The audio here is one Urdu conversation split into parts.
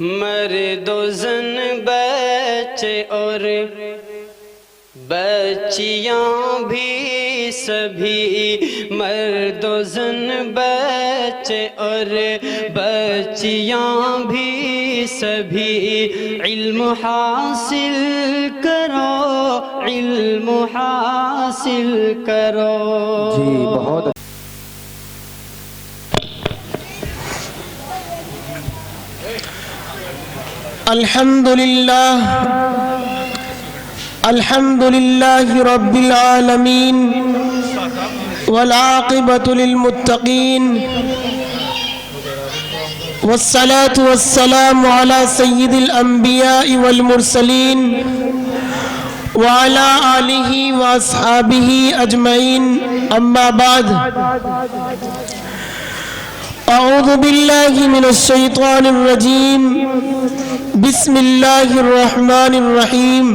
مرد و زن بچے اور بچیاں بھی سبھی، مرد و زن بچے اور بچیاں بھی سبھی، علم حاصل کرو، علم حاصل کرو۔ جی بہت الحمد لله رب العالمين والعاقبة للمتقين والصلاة والسلام على سيد الأنبياء والمرسلين وعلى آله وأصحابه أجمعين، أما بعد، أعوذ بالله من الشيطان الرجيم، بسم الله الرحمن الرحيم۔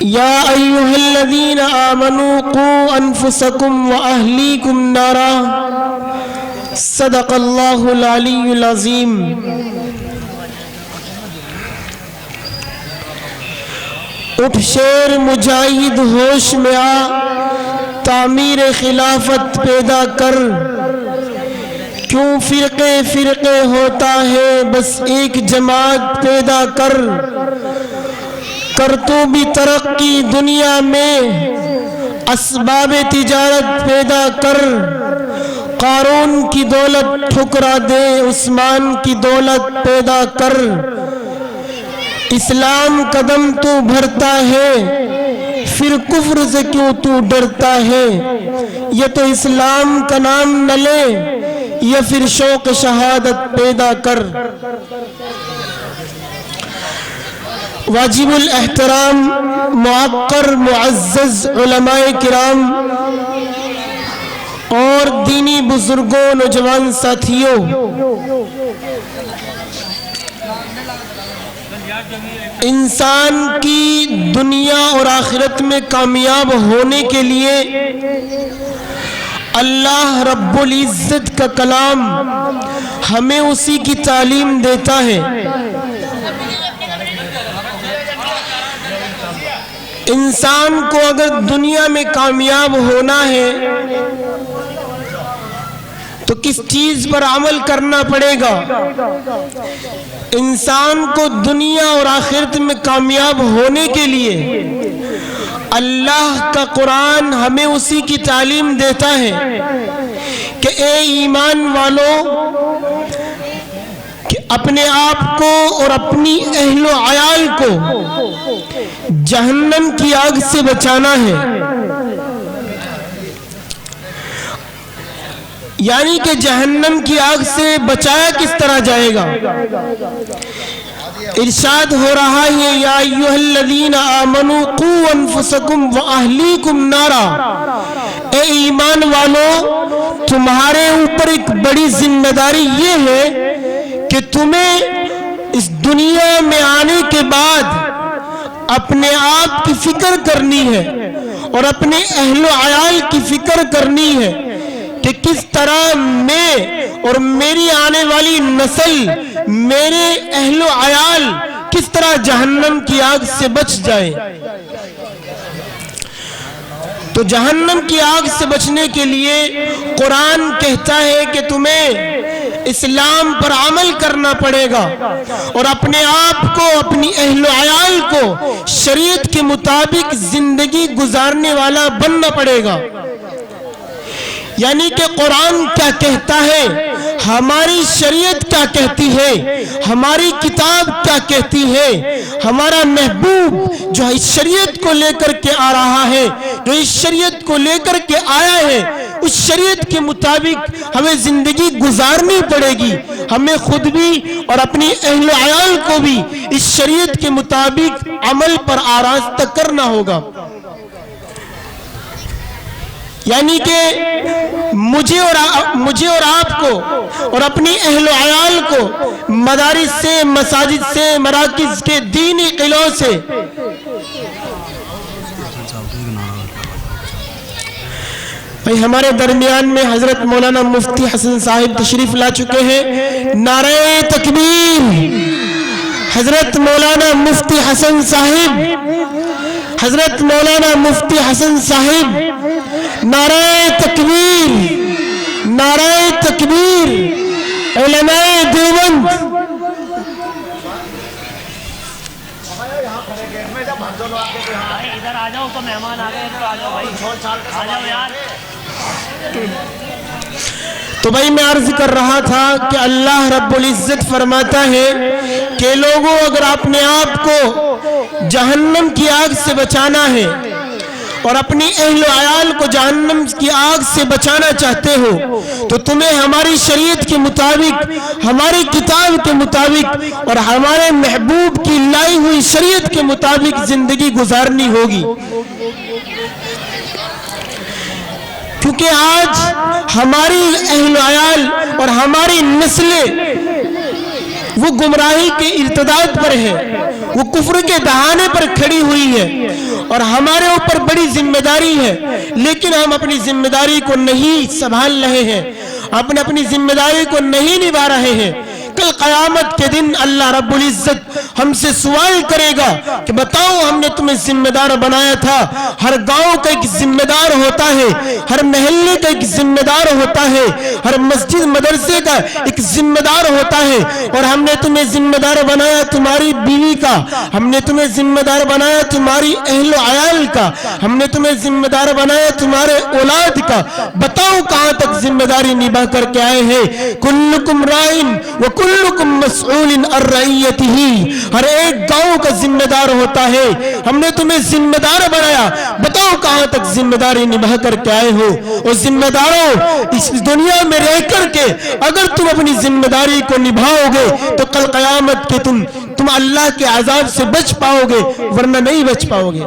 يا أيها الذين آمنوا قوا أنفسكم وأهليكم نارا، صدق الله العلي العظيم۔ اٹھ شیر مجاہد ہوش میں آ، تعمیر خلافت پیدا کر، کیوں فرقے فرقے ہوتا ہے بس ایک جماعت پیدا کر، کر تو بھی ترقی دنیا میں اسباب تجارت پیدا کر، قارون کی دولت ٹھکرا دے عثمان کی دولت پیدا کر، اسلام قدم تو بھرتا ہے پھر کفر سے کیوں تو ڈرتا ہے، یہ تو اسلام کا نام نہ لے یا پھر شوق شہادت پیدا کر۔ واجب الاحترام معقر معزز علماء کرام اور دینی بزرگوں، نوجوان ساتھیوں، انسان کی دنیا اور آخرت میں کامیاب ہونے کے لیے اللہ رب العزت کا کلام ہمیں اسی کی تعلیم دیتا ہے۔ انسان کو اگر دنیا میں کامیاب ہونا ہے تو کس چیز پر عمل کرنا پڑے گا؟ انسان کو دنیا اور آخرت میں کامیاب ہونے کے لیے اللہ کا قرآن ہمیں اسی کی تعلیم دیتا ہے کہ اے ایمان والو، کہ اپنے آپ کو اور اپنی اہل و عیال کو جہنم کی آگ سے بچانا ہے۔ یعنی کہ جہنم کی آگ سے بچایا کس طرح جائے گا؟ ارشاد ہو رہا ہے یا ایھا الذین آمنوا قوا انفسکم واہلیکم نارا، اے ایمان والو، تمہارے اوپر ایک بڑی ذمہ داری یہ ہے کہ تمہیں اس دنیا میں آنے کے بعد اپنے آپ کی فکر کرنی ہے اور اپنے اہل و عیال کی فکر کرنی ہے کہ کس طرح میں اور میری آنے والی نسل، میرے اہل و عیال کس طرح جہنم کی آگ سے بچ جائے۔ تو جہنم کی آگ سے بچنے کے لیے قرآن کہتا ہے کہ تمہیں اسلام پر عمل کرنا پڑے گا اور اپنے آپ کو، اپنی اہل و عیال کو شریعت کے مطابق زندگی گزارنے والا بننا پڑے گا۔ یعنی کہ قرآن کیا کہتا ہے، ہماری شریعت کیا کہتی ہے، ہماری کتاب کیا کہتی ہے، ہمارا محبوب جو اس شریعت کو لے کر کے آ رہا ہے، جو اس شریعت کو لے کر کے آیا ہے، اس شریعت کے مطابق ہمیں زندگی گزارنی پڑے گی۔ ہمیں خود بھی اور اپنی اہل و عیال کو بھی اس شریعت کے مطابق عمل پر آراستہ کرنا ہوگا۔ یعنی کہ مجھے اور آپ کو اور اپنی اہل و عیال کو مدارس سے، مساجد سے، مراکز کے دینی قلعوں سے بھائی ہمارے درمیان میں حضرت مولانا مفتی حسن صاحب تشریف لا چکے ہیں. نعرہ تکبیر. حضرت مولانا مفتی حسن صاحب, حضرت مولانا مفتی حسن صاحب, نعرہ تکبیر, نعرہ تکبیر. علماء دیوبند, ادھر آ جاؤ تو مہمان آ گئے, ادھر آ جاؤ بھائی, آ جاؤ یار. تو بھائی میں عرض کر رہا تھا کہ اللہ رب العزت فرماتا ہے کہ لوگوں اگر اپنے آپ کو جہنم کی آگ سے بچانا ہے اور اپنی اہل و عیال کو جہنم کی آگ سے بچانا چاہتے ہو تو تمہیں ہماری شریعت کے مطابق, ہماری کتاب کے مطابق اور ہمارے محبوب کی لائی ہوئی شریعت کے مطابق زندگی گزارنی ہوگی. کیونکہ آج ہماری اہل و عیال اور ہماری نسلیں وہ گمراہی کے ارتداد پر ہے, وہ کفر کے دہانے پر کھڑی ہوئی ہے اور ہمارے اوپر بڑی ذمہ داری ہے, لیکن ہم اپنی ذمہ داری کو نہیں سنبھال رہے ہیں, اپنی ذمہ داری کو نہیں نبھا رہے ہیں. کل قیامت کے دن اللہ رب العزت ہم سے سوال کرے گا کہ بتاؤ ہم نے تمہیں ذمہ دار بنایا تھا. ہر گاؤں کا ایک ذمہ دار ہوتا ہے, ہر محلے کا ایک ذمہ دار ہوتا ہے, ہر مسجد مدرسے کا ایک ذمہ دار ہوتا ہے, اور ہم نے تمہیں ذمہ دار بنایا تمہاری بیوی کا, ہم نے تمہیں ذمہ دار بنایا تمہاری اہل و عیال کا, ہم نے تمہیں ذمہ دار بنایا تمہارے اولاد کا. بتاؤ کہاں تک ذمہ داری نبھا کر کے آئے ہیں. کلکم رائن وکلکم مسئول عن رعیتہ. ہر ایک گاؤں کا ذمہ دار ہوتا ہے, ہم نے تمہیں ذمہ دار بنایا, بتاؤ کہاں تک ذمہ داری نبھا کر کے آئے ہو. اور ذمہ داروں اس دنیا میں رہ کر کے اگر تم اپنی ذمہ داری کو نبھاؤ گے تو کل قیامت کے تم اللہ کے عذاب سے بچ پاؤ گے, ورنہ نہیں بچ پاؤ گے.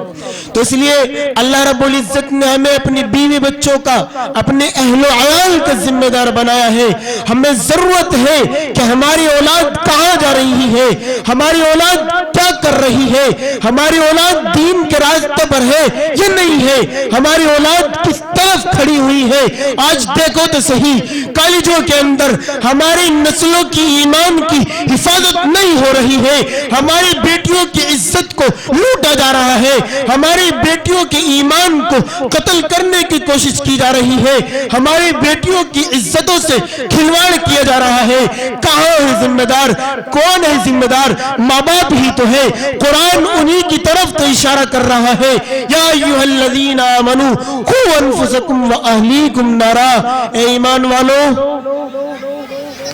تو اس لیے اللہ رب العزت نے ہمیں اپنی بیوی بچوں کا, اپنے اہل و عیال کا ذمہ دار بنایا ہے. ہمیں ضرورت ہے کہ ہماری اولاد کہاں جا رہی ہے, ہماری اولاد کیا کر رہی ہے, ہماری اولاد دین کے راستے پر ہے یا نہیں ہے, ہماری اولاد کس طرف کھڑی ہوئی ہے. آج دیکھو تو صحیح, کالجوں کے اندر ہماری نسلوں کی ایمان کی حفاظت نہیں ہو رہی ہے, ہماری بیٹیوں کی عزت کو لوٹا جا رہا ہے, ہماری بیٹیوں کے ایمان کو قتل کرنے کی کوشش کی جا رہی ہے, ہماری بیٹیوں کی عزتوں سے کھلواڑ کیا جا رہا ہے. کہاں ہے ذمہ دار, کون ہے ذمہ دار؟ ماں باپ ہی تو ہے. قرآن انہی کی طرف تو اشارہ کر رہا ہے, یا ایھا الذین آمنوا قوا انفسکم واہلیکم نارا. اے ایمان والو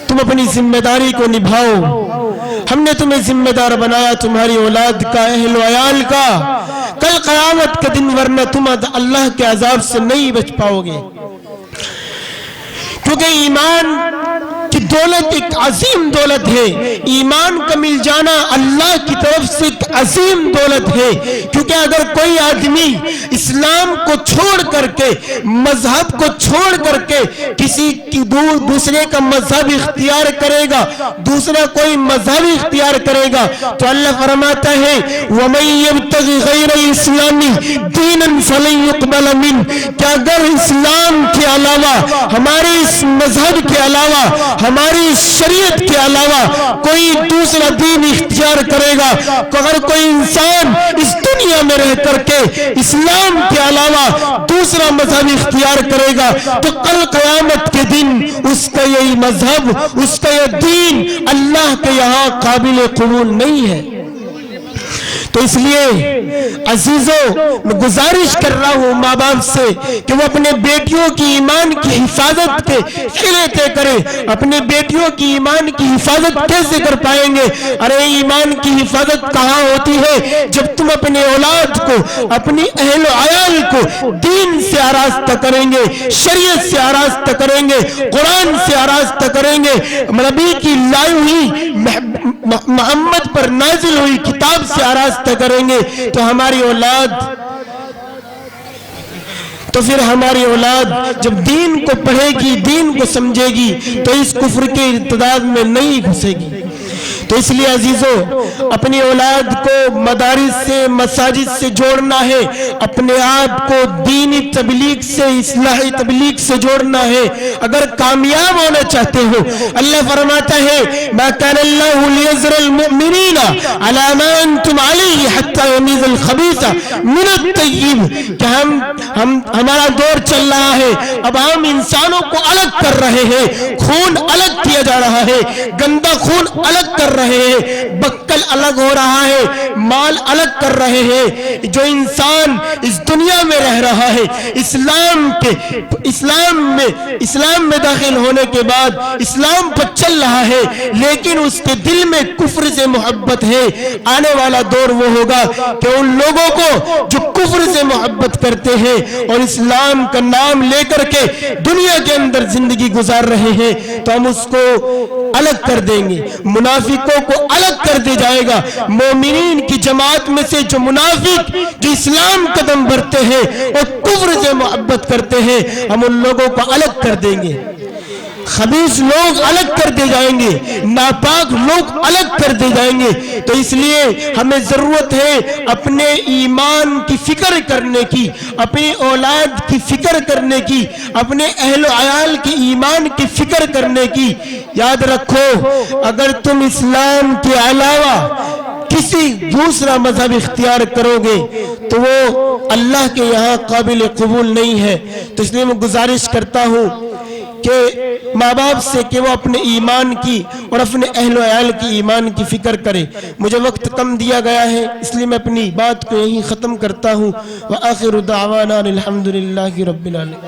تم اپنی ذمہ داری کو نبھاؤ. ہم نے تمہیں ذمہ دار بنایا تمہاری اولاد کا, اہل و عیال کا, کل قیامت کے دن, ورنہ تم اللہ کے عذاب سے نہیں بچ پاؤ گے. کیونکہ ایمان کی دولت ایک عظیم دولت ہے, ایمان کا مل جانا اللہ کی طرف سے ایک عظیم دولت ہے. کیونکہ اگر کوئی آدمی اسلام کو چھوڑ کر کے, مذہب کو چھوڑ کر کے کسی کی دوسرے کا مذہب اختیار کرے گا, دوسرا کوئی مذہب اختیار کرے گا, تو اللہ فرماتا ہے وَمَن يَبْتَغِ غَيْرَ الْإِسْلَامِ دِينًا فَلَن يُقْبَلَ مِنْهُ. کہ اگر اسلام کے علاوہ, ہمارے اس مذہب کے علاوہ, ہماری شریعت کے علاوہ کوئی دوسرا دین اختیار کرے گا, تو اگر کوئی انسان اس دنیا میں رہ کر کے اسلام کے علاوہ دوسرا مذہب اختیار کرے گا تو کل قیامت کے دن اس کا یہی مذہب, اس کا یہ دین اللہ کے یہاں قابل قبول نہیں ہے. تو اس لیے عزیزوں میں گزارش کر رہا ہوں ماں باپ سے کہ وہ اپنے بیٹیوں کی ایمان کی حفاظت کے فکر طے کریں. اپنے بیٹیوں کی ایمان کی حفاظت کیسے کر پائیں گے؟ ارے ایمان کی حفاظت کہاں ہوتی ہے؟ جب تم اپنے اولاد کو, اپنی اہل و عیال کو دین سے آراستہ کریں گے, شریعت سے آراستہ کریں گے, قرآن سے آراستہ کریں گے, نبی کی لائی ہوئی محمد پر نازل ہوئی کتاب سے آراستہ کریں گے, تو ہماری اولاد, تو پھر ہماری اولاد جب دین کو پڑھے گی, دین کو سمجھے گی, تو اس کفر کے ارتداد میں نہیں گھسے گی. تو اس لیے عزیزوں اپنی اولاد کو مدارس سے مساجد سے جوڑنا ہے، اپنے آپ کو دینی تبلیغ سے اصلاحی تبلیغ سے جوڑنا ہے اگر کامیاب ہونا چاہتے ہو۔ اللہ فرماتا ہے ما كان الله ليذر المؤمنين على ما انتم عليه حتى يميز الخبيث من الطيب کہ ہمارا دور چل رہا ہے، اب ہم انسانوں کو الگ کر رہے ہیں، خون الگ کیا جا رہا ہے، گندا خون الگ کر رہے ہیں، بکل الگ ہو رہا ہے، مال الگ کر رہے ہیں۔ جو انسان اس دنیا میں رہ رہا ہے اسلام میں داخل ہونے کے بعد اسلام پر چل رہا ہے لیکن اس کے دل میں کفر سے محبت ہے، آنے والا دور وہ ہوگا کہ ان لوگوں کو جو کفر سے محبت کرتے ہیں اور اسلام کا نام لے کر کے دنیا کے اندر زندگی گزار رہے ہیں تو ہم اس کو الگ کر دیں گے، منافقوں کو الگ کر دیا جائے گا۔ مومنین کی جماعت میں سے جو منافق جو اسلام قدم بھرتے ہیں اور کفر سے محبت کرتے ہیں ہم ان لوگوں کو الگ کر دیں گے، خبیث لوگ الگ کر دے جائیں گے، ناپاک لوگ الگ کر دے جائیں گے۔ تو اس لیے ہمیں ضرورت ہے اپنے ایمان کی فکر کرنے کی، اپنی اولاد کی فکر کرنے کی، اپنے اہل و عیال کی ایمان کی فکر کرنے کی۔ یاد رکھو اگر تم اسلام کے علاوہ کسی دوسرا مذہب اختیار کرو گے تو وہ اللہ کے یہاں قابل قبول نہیں ہے۔ تو اس لیے میں گزارش کرتا ہوں کہ ماں باپ سے کہ وہ اپنے ایمان کی اور اپنے اہل و عیال کی ایمان کی فکر کرے۔ مجھے وقت کم دیا گیا ہے اس لیے میں اپنی بات کو یہیں ختم کرتا ہوں۔ وآخر دعوانا الحمدللہ رب العالمین۔